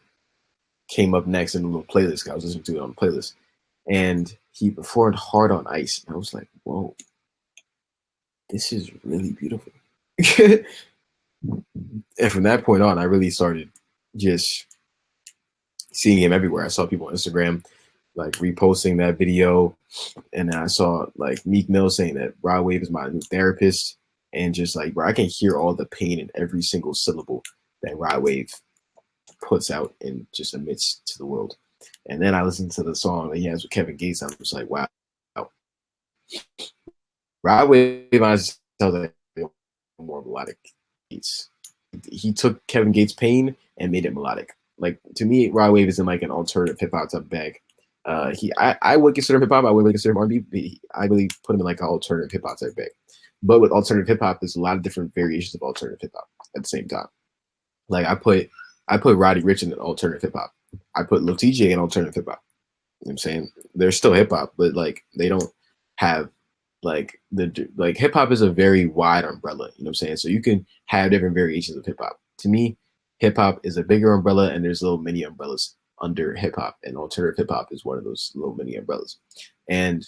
came up next in a little playlist. I was listening to it on the playlist, and he performed Hard on Ice. And I was like, whoa, this is really beautiful. And from that point on, I really started just seeing him everywhere. I saw people on Instagram like reposting that video, and I saw like Meek Mill saying that Rod Wave is my new therapist, and just like, bro, I can hear all the pain in every single syllable that Rod Wave puts out and just admits to the world. And then I listened to the song that he has with Kevin Gates. I'm just like, wow. Rod Wave, I just tell that more melodic beats. He took Kevin Gates' pain and made it melodic. Like to me, Rod Wave is in like an alternative hip hop type bag. I would consider him hip hop. I would consider him R&B. I really put him in like an alternative hip hop type bag. But with alternative hip hop, there's a lot of different variations of alternative hip hop at the same time. Like I put Roddy Ricch in alternative hip hop. I put Lil TJ in alternative hip hop. You know what I'm saying? They're still hip hop, but like they don't have like hip hop is a very wide umbrella. You know what I'm saying? So you can have different variations of hip hop. To me, hip hop is a bigger umbrella, and there's little mini umbrellas under hip hop, and alternative hip hop is one of those little mini umbrellas. And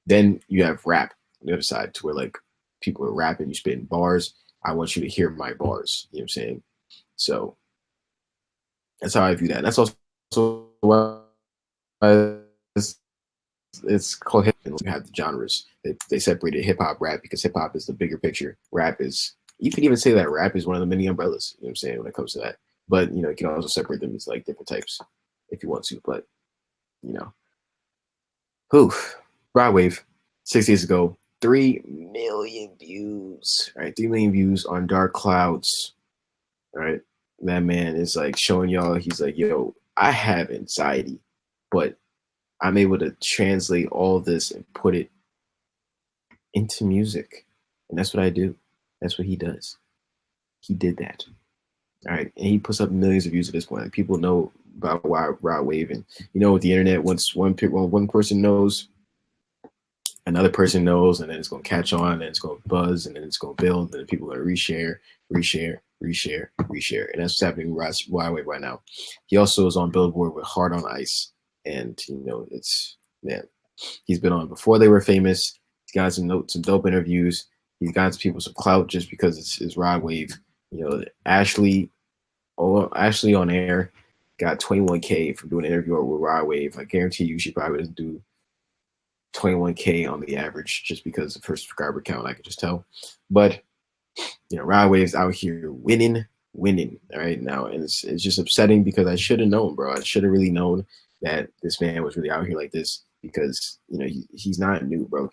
then you have rap on the other side, to where like people are rapping, you spitting bars. I want you to hear my bars. You know what I'm saying? So that's how I view that. And that's also why it's called hip hop. You have the genres. They separated hip hop, rap, because hip hop is the bigger picture. Rap is, you can even say that rap is one of the many umbrellas, you know what I'm saying, when it comes to that. But, you know, you can also separate them into like different types if you want to. But, you know, Rod Wave, 6 years ago, 3 million views. All right, 3 million views on Dark Clouds. All right, that man is like showing y'all, he's like, yo, I have anxiety, but I'm able to translate all this and put it into music. And that's what I do. That's what he does. He did that. All right. And he puts up millions of views at this point. Like, people know about Rod Wave. And, you know, with the internet, once one person knows, another person knows, and then it's going to catch on, and it's going to buzz, and then it's going to build, and then people are going to reshare. And that's what's happening with Rod Wave right now. He also is on Billboard with Hard on Ice. And, you know, it's, man, he's been on before they were famous. He's got some dope interviews. He's got people some clout just because it's Rod Wave. You know, Ashley on air got 21K from doing an interview with Rod Wave. I guarantee you she probably doesn't do 21K on the average just because of her subscriber count. I could just tell. But, you know, Rod Wave's out here winning. winning right now, and it's just upsetting because I should have known, bro. I should have really known that this man was really out here like this because he's not new, bro.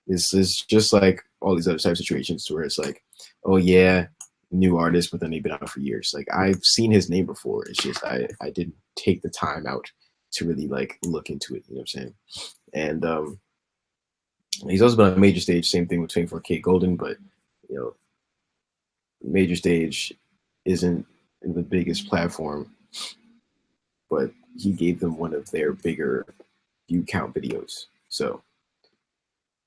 This is just like all these other type of situations where it's like, oh yeah, new artist, but then they've been out for years. Like I've seen his name before. It's just I didn't take the time out to really like look into it. You know what I'm saying? And he's also been on a major stage. Same thing with 24K Golden, but you know, major stage isn't the biggest platform, but he gave them one of their bigger view count videos. So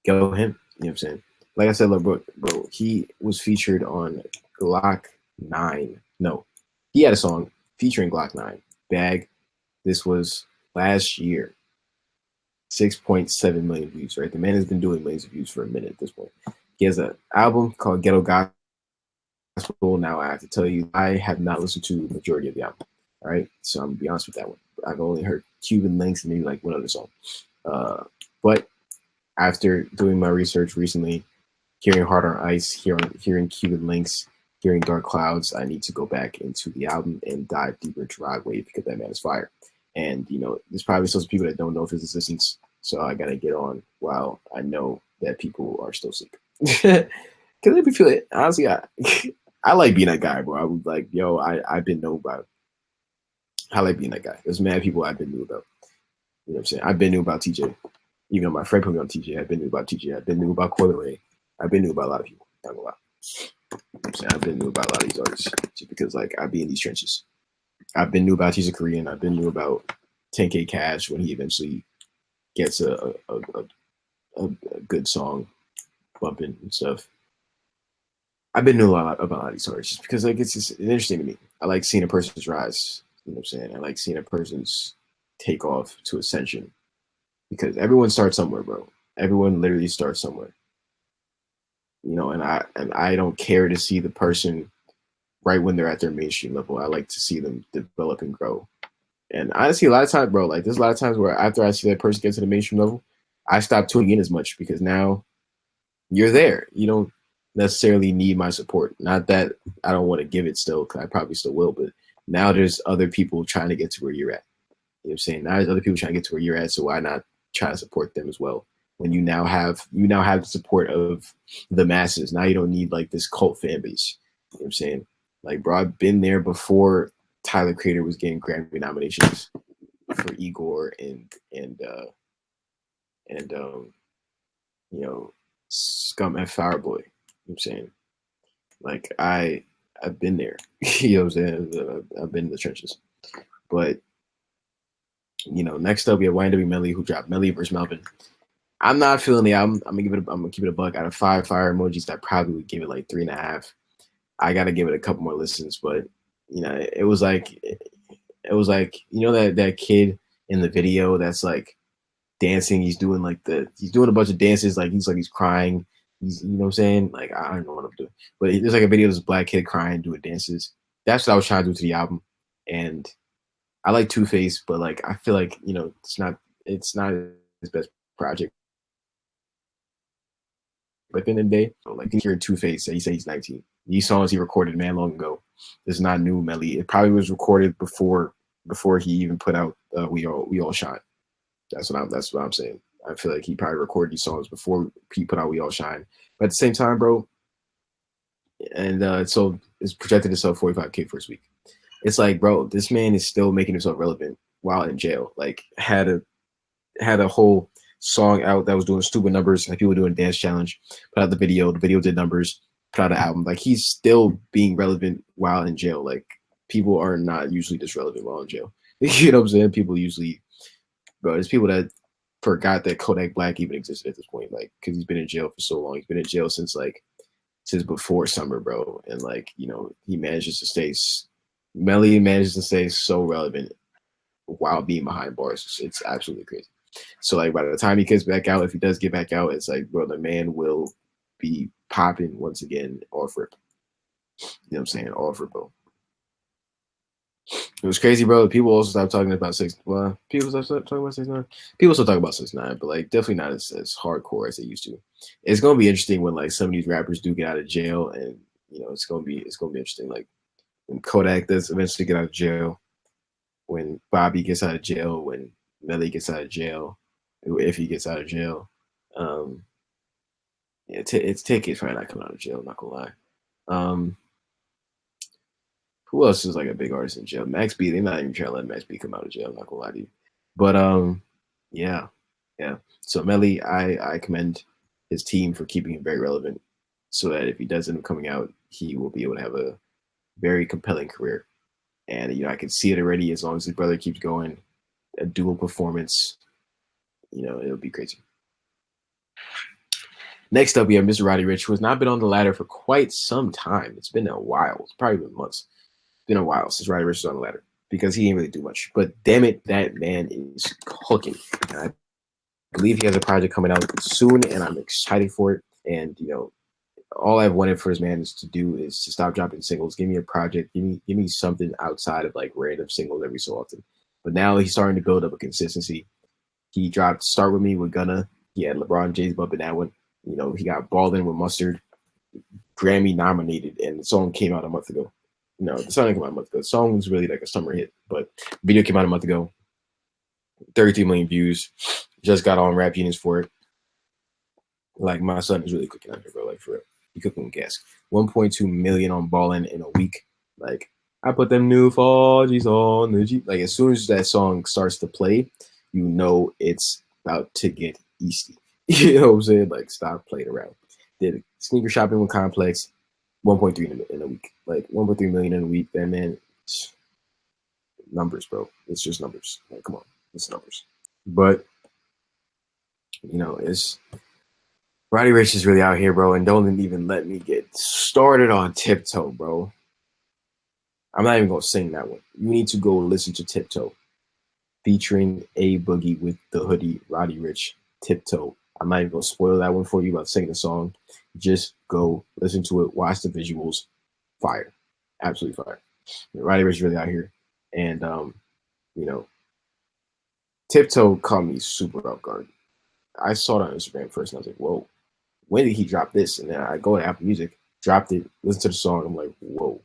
go him. You know what I'm saying? Like I said, look, bro, he was featured on Glock 9. No, he had a song featuring Glock 9, Bag. This was last year. 6.7 million views, right? The man has been doing millions of views for a minute at this point. He has an album called Ghetto Gospel. Now I have to tell you, I have not listened to the majority of the album. All right, so I'm gonna be honest with that one. I've only heard Cuban Links and maybe like one other song. But after doing my research recently, hearing Hard on Ice, hearing Cuban Links, hearing Dark Clouds, I need to go back into the album and dive deeper into Rod Wave because that man is fire. And there's probably still some people that don't know of his existence, so I gotta get on while I know that people are still asleep. Cause let me feel it. Honestly, I like being that guy, bro. I was like, yo, I've been known about. I like being that guy. There's mad people I've been knew about. You know what I'm saying? I've been knew about TJ. Even though my friend put me on TJ, I've been knew about TJ. I've been knew about Coil Ray. I've been knew about a lot of people. Not gonna lie. You know what I'm saying? I've been knew about a lot of these artists just because like I be in these trenches. I've been knew about Teaser Korean. I've been knew about 10K Cash when he eventually gets a good song bumping and stuff. I've been knew a lot about a lot of these artists just because like it's interesting to me. I like seeing a person's rise. You know what I'm saying? I like seeing a person's take off to ascension because everyone starts somewhere, bro. Everyone literally starts somewhere. And I don't care to see the person right when they're at their mainstream level. I like to see them develop and grow. And honestly, a lot of times, bro, like there's a lot of times where after I see that person get to the mainstream level, I stop tuning in as much because now you're there. You don't necessarily need my support. Not that I don't want to give it still, because I probably still will, but now there's other people trying to get to where you're at. You know what I'm saying? Now there's other people trying to get to where you're at, so why not try to support them as well? When you now have the support of the masses. Now you don't need like this cult fan base. You know what I'm saying? Like, bro, I've been there before Tyler Creator was getting Grammy nominations for Igor and Scum and Fireboy. You know what I'm saying? Like I've been there. You know what I'm saying? I've been in the trenches. But next up we have YNW MElly, who dropped MElly vs. Melvin. I'm not feeling the album. I'm gonna keep it a buck. Out of 5 fire emojis, I probably would give it like 3.5. I gotta give it a couple more listens, but it was like that kid in the video that's like dancing. He's doing a bunch of dances, like he's crying. He's what I'm saying? Like I don't know what I'm doing, but there's like a video of this black kid crying, doing dances. That's what I was trying to do to the album, and I like Two Face, but like I feel like it's not his best project. But at the end of the day, like hearing Two Face say he's 19. These songs he recorded man long ago. This is not new MElly. It probably was recorded before he even put out We All Shine. That's what I'm saying. I feel like he probably recorded these songs before he put out We All Shine. But at the same time, bro, and so it's projected to sell 45K first week. It's like, bro, this man is still making himself relevant while in jail. Like had a whole song out that was doing stupid numbers, like people doing dance challenge, put out the video did numbers, put out an album. Like he's still being relevant while in jail. Like people are not usually this relevant while in jail. You know what I'm saying? People usually, bro, there's people that forgot that Kodak Black even existed at this point, like because he's been in jail for so long. He's been in jail since before summer, bro. And like, he manages to stay MElly manages to stay so relevant while being behind bars. It's absolutely crazy. So like by the time he gets back out, if he does get back out, it's like, bro, the man will be popping once again off rip. You know what I'm saying? Off rip, bro. It was crazy, bro. People also stopped talking about 6. Well, people stopped talking about 6ix9ine. People still talk about 6ix9ine, but like definitely not as hardcore as they used to. It's gonna be interesting when like some of these rappers do get out of jail, and it's gonna be interesting. Like when Kodak does eventually get out of jail, when Bobby gets out of jail, when Melly gets out of jail, if he gets out of jail. Um, yeah, it's Ticket's probably not coming out of jail. I'm not gonna lie. Um, who else is like a big artist in jail? Max B. They're not even trying to let Max B come out of jail. I'm not gonna lie to you. But yeah, yeah. So Melly, I commend his team for keeping him very relevant, so that if he does end up coming out, he will be able to have a very compelling career. And I can see it already. As long as his brother keeps going, a dual performance, it'll be crazy. Next up, we have Mr. Roddy Ricch, who has not been on the ladder for quite some time. It's been a while. It's probably been months. It's been a while since Roddy Ricch was on the ladder because he didn't really do much. But damn it, that man is cooking. And I believe he has a project coming out soon, and I'm excited for it. And all I've wanted for his man is to stop dropping singles. Give me a project. Give me something outside of like random singles every so often. But now he's starting to build up a consistency. He dropped "Start With Me" with Gunna. He had LeBron James bumping that one. He got Ballin' with Mustard, Grammy nominated, and the song came out a month ago. No, the song didn't come out a month ago. The song was really like a summer hit, but the video came out a month ago. 33 million views. Just got on Rap Genius for it. Like, my son is really cooking out here, bro. Like, for real. He cooking with gas. 1.2 million on Ballin' in a week. Like, I put them new 4Gs on the G. Like, as soon as that song starts to play, it's about to get easty. You know what I'm saying? Like, stop playing around. Did sneaker shopping with Complex, 1.3 in a week. Like, 1.3 million in a week. That man, numbers, bro. It's just numbers. Like, come on. It's numbers. But, it's Roddy Ricch is really out here, bro. And don't even let me get started on Tiptoe, bro. I'm not even going to sing that one. You need to go listen to Tiptoe, featuring A Boogie with the hoodie, Roddy Ricch, Tiptoe. I'm not even going to spoil that one for you about singing the song. Just go listen to it, watch the visuals. Fire. Absolutely fire. Roddy Ricch is really out here. And, Tiptoe caught me super off guard. I saw it on Instagram first, and I was like, whoa, when did he drop this? And then I go to Apple Music, dropped it, listen to the song. I'm like, whoa,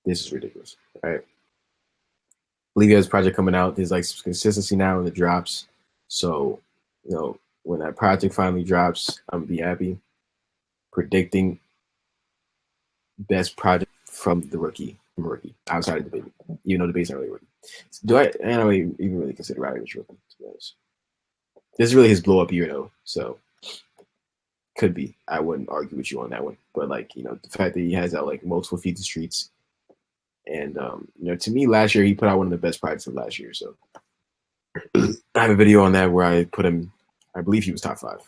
this is ridiculous. All right. I believe he has a project coming out. There's like some consistency now in the drops. So, when that project finally drops, I'm going to be happy. Predicting best project from rookie, outside of the baby, even though the baby's not really rookie. I don't even really consider Roddy Ricch rookie, to be honest. This is really his blow up year, though. So, could be. I wouldn't argue with you on that one. But, like, the fact that he has out, like, multiple Feed the Streets. And, to me, last year, he put out one of the best projects of last year. So, I have a video on that where I put him, I believe he was top 5.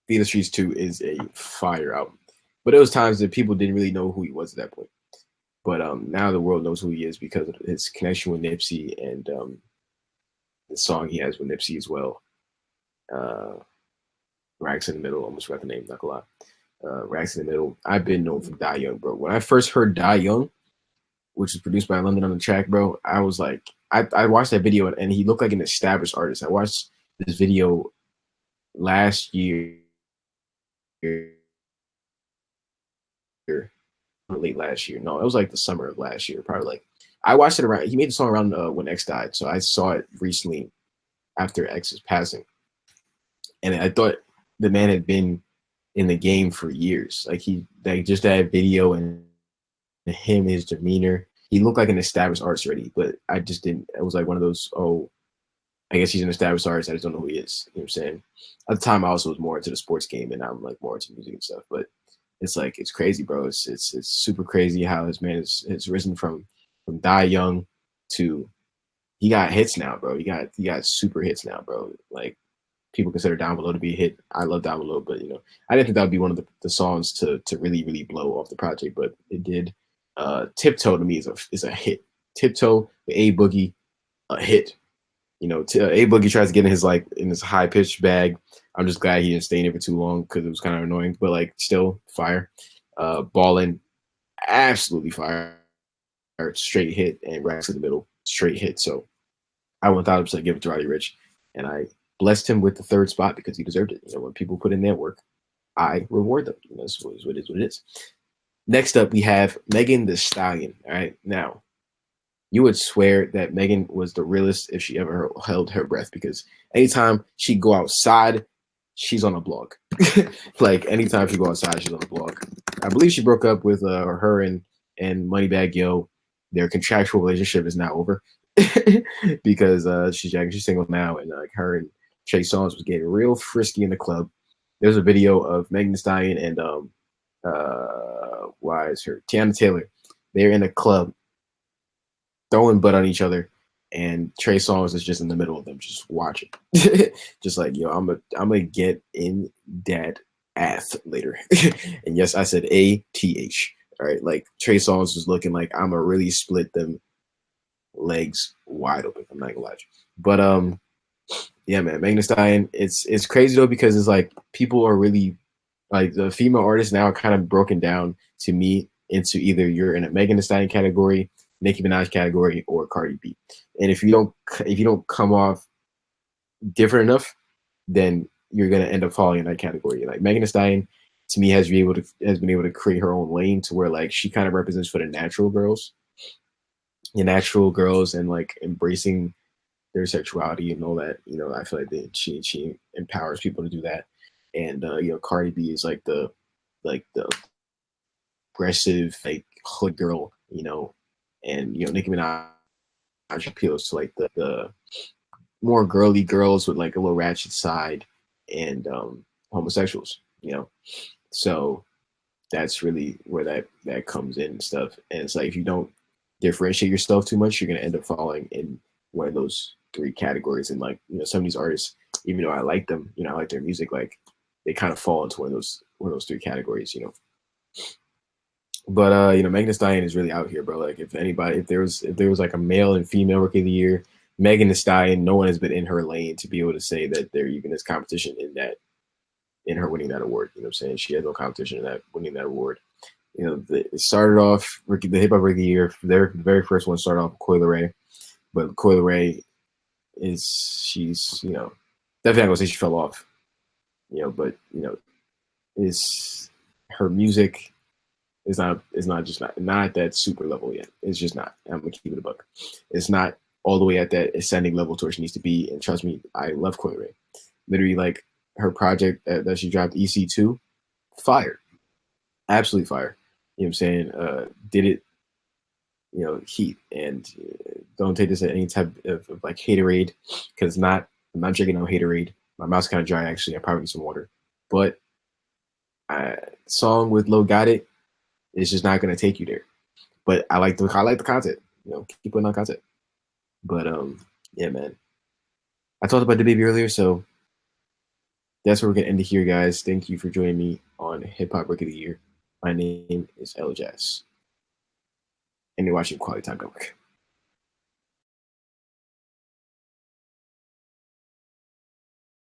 Feed the Streets 2 is a fire album. But there was times that people didn't really know who he was at that point. But now the world knows who he is because of his connection with Nipsey and the song he has with Nipsey as well. Racks in the Middle, almost forgot the name, not gonna lie. Racks in the Middle. I've been known from Die Young, bro. When I first heard Die Young, which was produced by London on the Track, bro, I was like, I watched that video and he looked like an established artist. I watched this video last year, late last year. No, it was like the summer of last year, probably. Like, I watched it around. He made the song around when X died, so I saw it recently after X's passing, and I thought the man had been in the game for years. Like, just that video and him, his demeanor, he looked like an established artist already. But I just didn't. It was like one of those, oh, I guess he's an established artist. I just don't know who he is. You know what I'm saying? At the time, I also was more into the sports game, and I'm like more into music and stuff. But it's crazy, bro. It's super crazy how this man has risen from Die Young to he got hits now, bro. He got super hits now, bro. Like, people consider Down Below to be a hit. I love Down Below, but I didn't think that would be one of the songs to really, really blow off the project, but it did. Tiptoe to me is a hit. Tiptoe with A Boogie, a hit. A Boogie tries to get in his high pitched bag. I'm just glad he didn't stay in it for too long because it was kind of annoying, but like still fire. Ballin', absolutely fire. Straight hit, and Racks in the Middle, straight hit. So I 1000% give it to Roddy Ricch, and I blessed him with the 3rd spot because he deserved it. When people put in their work, I reward them. That's what it is. Next up, we have Megan Thee Stallion. All right, now you would swear that Megan was the realest if she ever held her breath, because anytime she go outside, she's on a blog. Like anytime she go outside, she's on a blog. I believe she broke up with her and Moneybagg Yo. Their contractual relationship is now over because she's single now, and like her and Trey Songz was getting real frisky in the club. There's a video of Megan Thee Stallion and why is her Tiana Taylor. They're in a club throwing butt on each other, and Trey Songz is just in the middle of them, just watching, just like, yo, I'm gonna get in that ass later. And yes, I said ATH. All right, like Trey Songz was looking like I'm gonna really split them legs wide open. I'm not gonna lie to you. But yeah, man, Megan Thee Stallion, it's crazy though, because it's like people are really like the female artists now are kind of broken down to me into either you're in a Megan Thee Stallion category, Nicki Minaj category, or Cardi B. And if you don't come off different enough, then you're gonna end up falling in that category. Like Megan Thee Stallion, to me, has been able to create her own lane to where like she kind of represents for the natural girls, and like embracing their sexuality and all that. You know, I feel like she empowers people to do that. And you know, Cardi B is like the aggressive like hood girl, you know, and you know, Nicki Minaj appeals to like the more girly girls with like a little ratchet side, and homosexuals, you know. So that's really where that comes in and stuff. And it's like if you don't differentiate yourself too much, you're gonna end up falling in one of those three categories. And like, you know, some of these artists, even though I like them, you know, I like their music, like they kind of fall into one of those three categories, you know. But you know, Megan Thee Stallion is really out here, bro. Like if there was like a male and female rookie of the year, Megan Thee Stallion, no one has been in her lane to be able to say that there even is competition in her winning that award. You know what I'm saying? She had no competition in that winning that award. You know, it started off the hip hop rookie of the year. The very first one started off with Coi Leray, but Coi Leray she's, you know, definitely not gonna say she fell off. You know, but you know, is her music is not at that super level yet. It's just not. I'm gonna keep it a buck. It's not all the way at that ascending level to where she needs to be. And trust me, I love Coi Leray. Literally, like her project that she dropped, EC2, fire, absolutely fire. You know what I'm saying? Did it, you know, heat. And don't take this at any type of like haterade, because I'm not drinking no haterade. My mouth's kind of dry actually. I probably need some water. But song with Lil Got It is just not gonna take you there. But I like the content. You know, keep putting on content. But yeah, man. I talked about the baby earlier, so that's where we're gonna end it here, guys. Thank you for joining me on Hip Hop Rookie of the Year. My name is Elajas, and you're watching Quality Time Network.